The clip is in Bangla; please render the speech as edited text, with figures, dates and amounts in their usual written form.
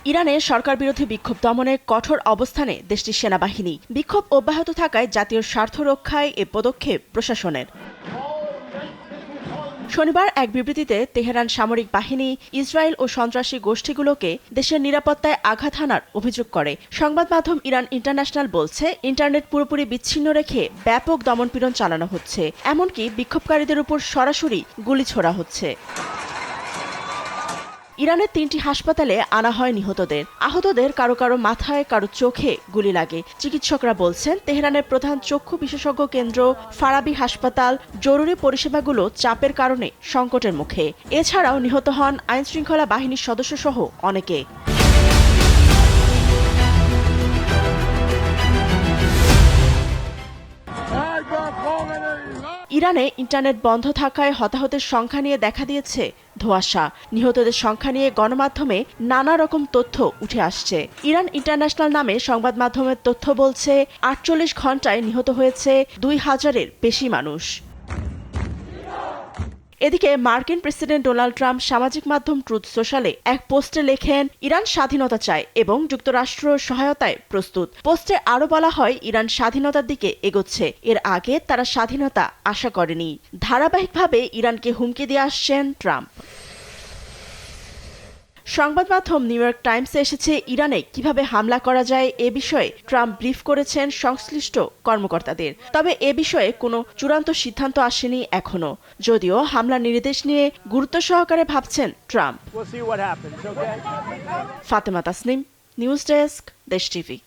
ইরানে সরকার বিরোধী বিক্ষোভ দমনে কঠোর অবস্থানে দেশটির সেনাবাহিনী। বিক্ষোভ অব্যাহত থাকায় জাতীয় স্বার্থ রক্ষায় এ পদক্ষেপ প্রশাসনের। শনিবার এক বিবৃতিতে তেহরান সামরিক বাহিনী ইসরায়েল ও সন্ত্রাসী গোষ্ঠীগুলোকে দেশের নিরাপত্তায় আঘাত হানার অভিযোগ করে। সংবাদ মাধ্যম ইরান ইন্টারন্যাশনাল বলছে, ইন্টারনেট পুরোপুরি বিচ্ছিন্ন রেখে ব্যাপক দমনপীড়ন চালানো হচ্ছে, এমনকি বিক্ষোভকারীদের উপর সরাসরি গুলি ছোড়া হচ্ছে। ইরানের ৩টি হাসপাতালে আনা হয় নিহতদের। আহতদের কারো কারো মাথায়, কারো চোখে গুলি লাগে। চিকিৎসকরা বলছেন, তেহরানের প্রধান চক্ষু বিশেষজ্ঞ কেন্দ্র ফারাবি হাসপাতাল জরুরি পরিষেবাগুলো চাপের কারণে সংকটের মুখে। এছাড়াও নিহত হন আইনশৃঙ্খলা বাহিনীর সদস্যসহ অনেকে। ইরানে ইন্টারনেট বন্ধ থাকায় হতাহতের সংখ্যা নিয়ে দেখা দিয়েছে ধোঁয়াশা। নিহতদের সংখ্যা নিয়ে গণমাধ্যমে নানা রকম তথ্য উঠে আসছে। ইরান ইন্টারন্যাশনাল নামে সংবাদ মাধ্যমের তথ্য বলছে, ৪৮ ঘণ্টায় নিহত হয়েছে ২,০০০-এর বেশি মানুষ। এদিকে মার্কিন প্রেসিডেন্ট ডোনাল্ড ট্রাম্প সামাজিক মাধ্যম ট্রুথ সোশ্যালে এক পোস্টে লেখেন, ইরান স্বাধীনতা চায় এবং যুক্তরাষ্ট্র সহায়তায় প্রস্তুত। পোস্টে আরও বলা হয়, ইরান স্বাধীনতার দিকে এগোচ্ছে। এর আগে তারা স্বাধীনতা আশা করেনি। ধারাবাহিকভাবে ইরানকে হুমকি দিয়ে আসছেন ট্রাম্প। সংবাদ মাধ্যম নিউ ইয়র্ক টাইমসে এসেছে, ইরানে কিভাবে হামলা করা যায় এ বিষয়ে ট্রাম্প ব্রিফ করেছেন সংশ্লিষ্ট কর্মকর্তাদের। তবে এ বিষয়ে কোনো চূড়ান্ত সিদ্ধান্ত আসেনি এখনো, যদিও হামলার নির্দেশ নিয়ে গুরুত্ব সহকারে ভাবছেন Trump. Fatema Tasnim, news desk, দেশ টিভি।